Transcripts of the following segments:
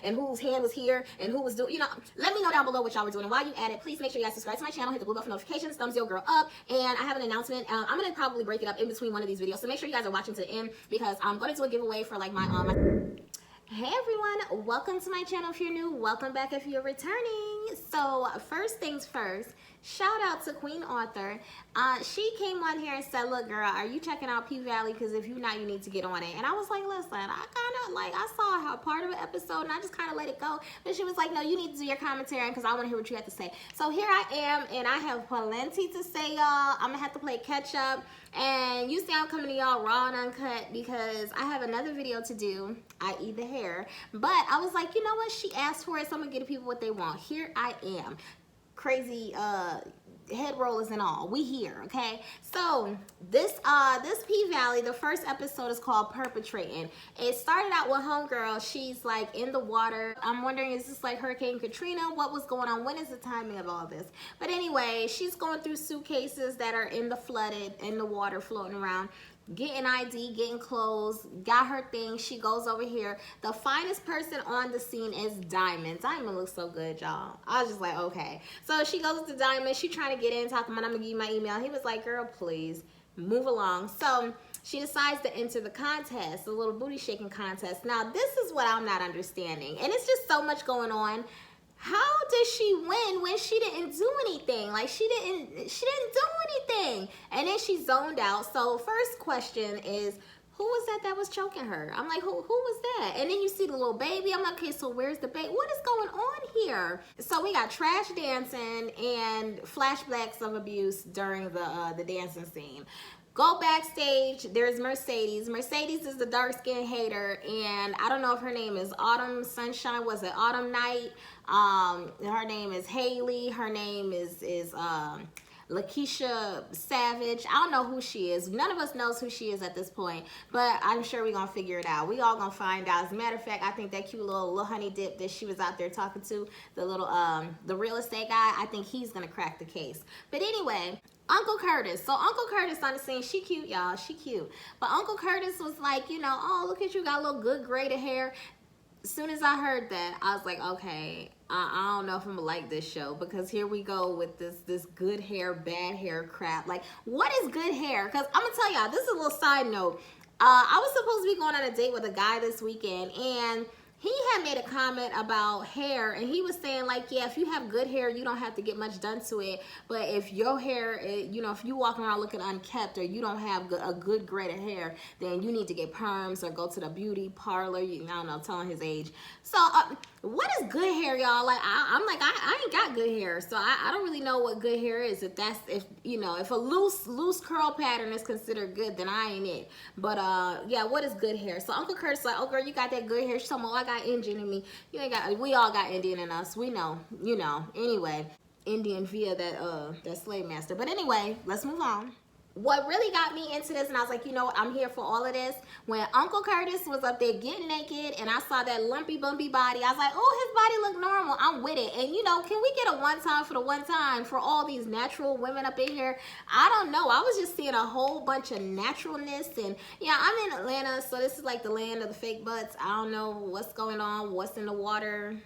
and whose hand was here and who was doing, you know, let me know down below what y'all were doing. And while you at it, please make sure you guys subscribe to my channel, hit the blue bell for notifications, thumbs your girl up, and I have an announcement. I'm gonna probably break it up in between one of these videos, so make sure you guys are watching to the end because I'm gonna do a giveaway for like my Hey everyone, welcome to my channel if you're new, welcome back if you're returning. So first things first, shout out to Queen Author. She came on here and said, look girl, are you checking out P-Valley? Because if you're not, you need to get on it. And I was like, listen, I saw how part of an episode and I just kind of let it go. But she was like, no, you need to do your commentary because I want to hear what you have to say. So here I am and I have plenty to say, y'all. I'm going to have to play catch up. And you see I'm coming to y'all raw and uncut because I have another video to do, i.e. the hair. But I was like, you know what? She asked for it, so I'm going to give people what they want. Here I am. Crazy head rollers and all. We here, okay? So this P-Valley, the first episode is called Perpetratin. It started out with homegirl. She's like in the water. I'm wondering, is this like Hurricane Katrina? What was going on? When is the timing of all this? But anyway, she's going through suitcases that are in the water floating around, getting ID, getting clothes, got her thing. She goes over here. The finest person on the scene is Diamond. Diamond looks so good, y'all. I was just like, okay. So she goes to Diamond. She trying to get in, talking about, I'm gonna give you my email. He was like, girl, please move along. So she decides to enter the contest, the little booty shaking contest. Now this is what I'm not understanding, and it's just so much going on. How did she win when she didn't do anything? Like she didn't do anything. And then she zoned out. So first question is, who was that was choking her? I'm like, who was that? And then you see the little baby. I'm like, okay, so where's the baby? What is going on here? So we got trash dancing and flashbacks of abuse during the dancing scene. Go backstage, there's Mercedes. Mercedes is the dark-skinned hater, and I don't know if her name is Autumn Sunshine, was it Autumn Night? Her name is Haley, her name is Lakeisha Savage. I don't know who she is. None of us knows who she is at this point, but I'm sure we're gonna figure it out. We all gonna find out. As a matter of fact, I think that cute little honey dip that she was out there talking to, the little the real estate guy, I think he's gonna crack the case. But anyway, Uncle Curtis. So Uncle Curtis on the scene, she cute, y'all, she cute. But Uncle Curtis was like, you know, oh, look at you, got a little good braided hair. As soon as I heard that, I was like, okay, I don't know if I'm gonna like this show, because here we go with this good hair, bad hair crap. Like, what is good hair? Because I'm gonna tell y'all, this is a little side note. I was supposed to be going on a date with a guy this weekend, and he had made a comment about hair, and he was saying like, yeah, if you have good hair, you don't have to get much done to it. But if your hair, you know, if you walk around looking unkept, or you don't have a good grade of hair, then you need to get perms or go to the beauty parlor. I don't know, telling his age. So what is good hair, y'all? Like, I'm like, I ain't got good hair, so I don't really know what good hair is. If you know, if a loose curl pattern is considered good, then I ain't it. But yeah, what is good hair? So Uncle Curtis like, oh girl, you got that good hair. She's talking about, I got Indian in me. You ain't got. We all got Indian in us. We know. You know. Anyway, Indian via that slave master. But anyway, let's move on. What really got me into this, and I was like, you know what, I'm here for all of this, when Uncle Curtis was up there getting naked and I saw that lumpy bumpy body, I was like, oh, his body looked normal. I'm with it. And you know, can we get a one time for the one time for all these natural women up in here? I don't know. I was just seeing a whole bunch of naturalness. And yeah, I'm in Atlanta, so this is like the land of the fake butts. I don't know what's going on, what's in the water,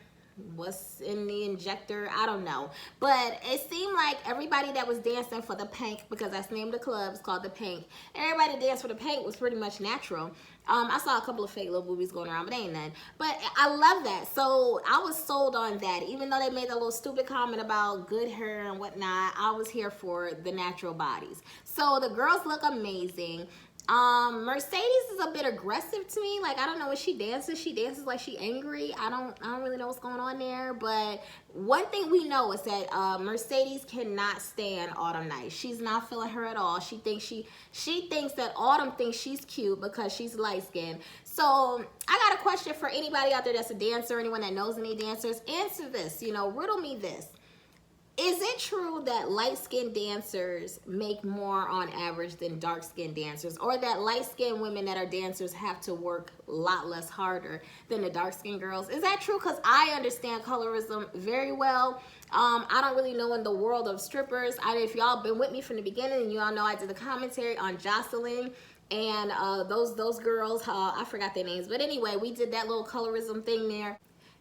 what's in the injector, I don't know. But it seemed like everybody that was dancing for the Pink, because that's the name of the club, it's called the Pink, everybody that danced for the Pink was pretty much natural. I saw a couple of fake little boobies going around, but ain't none. But I love that. So I was sold on that. Even though they made that little stupid comment about good hair and whatnot, I was here for the natural bodies. So the girls look amazing. Mercedes is a bit aggressive to me. Like, I don't know when she dances like she angry. I don't really know what's going on there. But one thing we know is that Mercedes cannot stand Autumn Night. She's not feeling her at all. She thinks that Autumn thinks she's cute because she's light skinned. So I got a question for anybody out there that's a dancer, anyone that knows any dancers. Answer this, you know, riddle me this. Is it true that light-skinned dancers make more on average than dark-skinned dancers, or that light-skinned women that are dancers have to work a lot less harder than the dark-skinned girls? Is that true? Because I understand colorism very well. I don't really know in the world of strippers. If y'all been with me from the beginning, and you all know I did the commentary on Jocelyn and those girls, I forgot their names. But anyway, we did that little colorism thing there.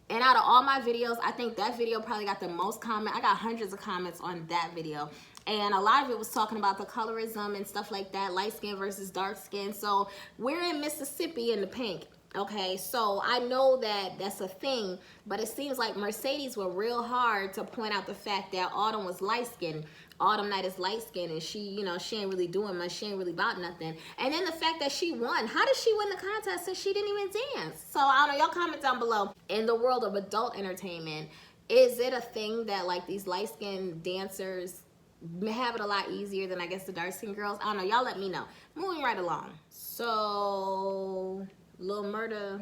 And out of all my videos, I think that video probably got the most comment. I got hundreds of comments on that video. And a lot of it was talking about the colorism and stuff like that, light skin versus dark skin. So we're in Mississippi in the pink. Okay, so I know that that's a thing, but it seems like Mercedes were real hard to point out the fact that Autumn was light skinned. Autumn Night is light skinned, and she, you know, she ain't really doing much. She ain't really about nothing. And then the fact that she won. How did she win the contest since she didn't even dance? So I don't know. Y'all comment down below. In the world of adult entertainment, is it a thing that like these light skinned dancers have it a lot easier than I guess the dark skinned girls? I don't know. Y'all let me know. Moving right along. So Lil Murda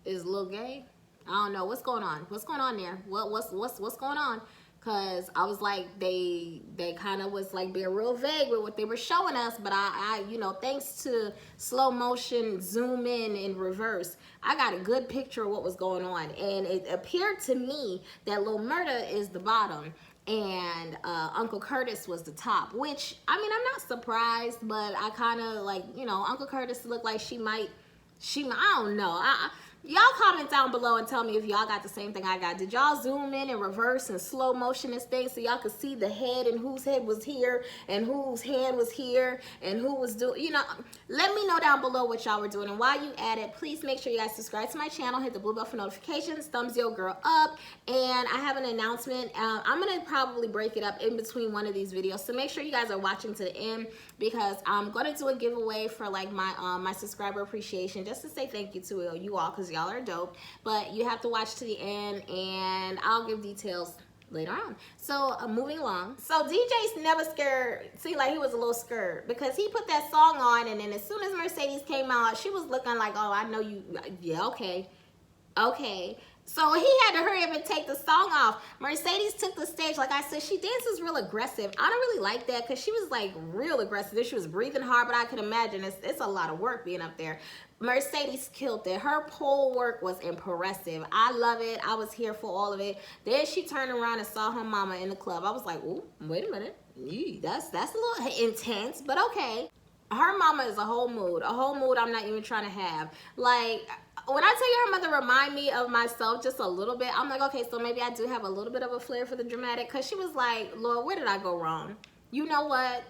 is Lil Gay. I don't know what's going on. What's going on there? What's going on? Cause I was like, they kind of was like being real vague with what they were showing us, but I you know, thanks to slow motion zoom in reverse, I got a good picture of what was going on, and it appeared to me that Lil Murda is the bottom and Uncle Curtis was the top, which I mean, I'm not surprised, but I kind of like, you know, Uncle Curtis looked like she might, I don't know. Y'all comment down below and tell me if y'all got the same thing I got. Did y'all zoom in and reverse and slow motion this thing so y'all could see the head and whose head was here and whose hand was here and who was doing, you know, let me know down below what y'all were doing. And while you at it, please make sure you guys subscribe to my channel, hit the blue bell for notifications, thumbs your girl up, and I have an announcement. I'm going to probably break it up in between one of these videos, so make sure you guys are watching to the end, because I'm going to do a giveaway for like my subscriber appreciation, just to say thank you to you all, because y'all are dope. But you have to watch to the end, and I'll give details later on. So moving along. So DJ's never scared. Seemed like he was a little scared because he put that song on, and then as soon as Mercedes came out, she was looking like, oh, I know you. Yeah, okay. So he had to hurry up and take the song off. Mercedes took the stage. Like I said, she dances real aggressive. I don't really like that because she was like real aggressive. She was breathing hard, but I could imagine it's a lot of work being up there. Mercedes killed it. Her pole work was impressive. I love it. I was here for all of it. Then she turned around and saw her mama in the club. I was like, ooh, wait a minute. That's a little intense, but okay. Her mama is a whole mood I'm not even trying to have. Like, when I tell you her mother remind me of myself just a little bit, I'm like, okay, so maybe I do have a little bit of a flair for the dramatic, because she was like, Lord, where did I go wrong? You know what?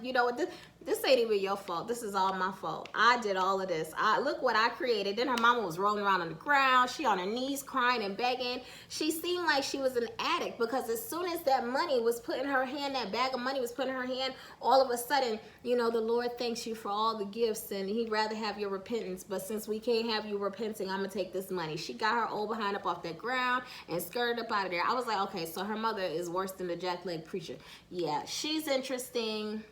This ain't even your fault. This is all my fault. I did all of this. Look what I created. Then her mama was rolling around on the ground. She on her knees crying and begging. She seemed like she was an addict, because as soon as that money was put in her hand, that bag of money was put in her hand, all of a sudden, you know, the Lord thanks you for all the gifts, and he'd rather have your repentance. But since we can't have you repenting, I'm going to take this money. She got her old behind up off that ground and skirted up out of there. I was like, okay, so her mother is worse than the jackleg preacher. Yeah, she's interesting.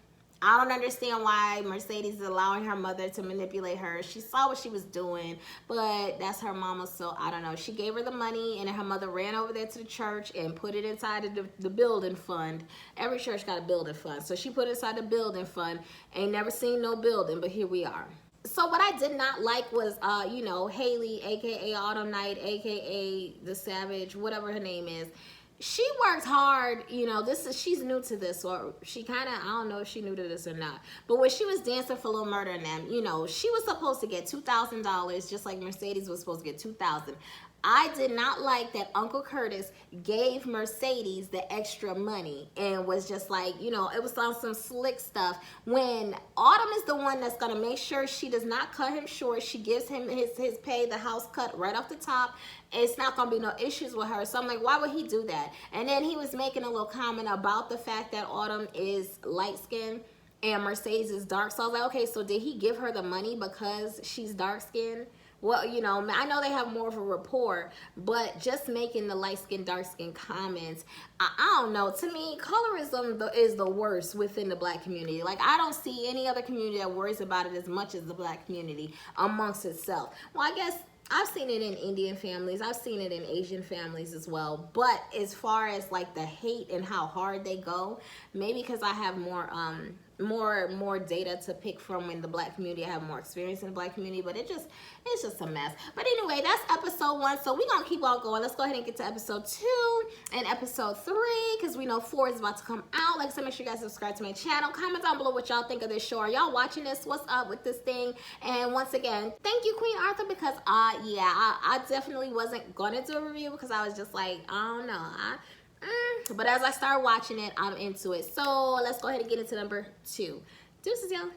I don't understand why Mercedes is allowing her mother to manipulate her. She saw what she was doing, but that's her mama, so I don't know. She gave her the money, and then her mother ran over there to the church and put it inside of the building fund. Every church got a building fund, so she put it inside the building fund. Ain't never seen no building, but here we are. So what I did not like was, you know, Haley, aka Autumn Night, aka The Savage, whatever her name is. She worked hard, you know, she's new to this, or she kind of, I don't know if she knew to this or not, but when she was dancing for Lil Murda and them, you know, she was supposed to get $2,000, just like Mercedes was supposed to get $2,000. I did not like that Uncle Curtis gave Mercedes the extra money and was just like, you know, it was on some slick stuff, when Autumn is the one that's going to make sure she does not cut him short. She gives him his pay, the house cut right off the top. It's not going to be no issues with her. So I'm like, why would he do that? And then he was making a little comment about the fact that Autumn is light-skinned and Mercedes is dark. So I was like, okay, so did he give her the money because she's dark-skinned? Well, you know, I know they have more of a rapport, but just making the light-skinned, dark-skinned comments, I don't know. To me, colorism is the worst within the black community. Like, I don't see any other community that worries about it as much as the black community amongst itself. Well, I guess I've seen it in Indian families. I've seen it in Asian families as well. But as far as, like, the hate and how hard they go, maybe because I have more more data to pick from in the Black community. I have more experience in the Black community, but it's just a mess. But anyway, that's episode 1. So we're gonna keep on going. Let's go ahead and get to episode 2 and episode 3, because we know 4 is about to come out. Like I said, make sure you guys subscribe to my channel. Comment down below what y'all think of this show. Are y'all watching this? What's up with this thing? And once again, thank you, Queen Arthur, because I definitely wasn't gonna do a review because I was just like, I don't know. But as I started watching it, I'm into it. So let's go ahead and get into number 2. Deuces, y'all.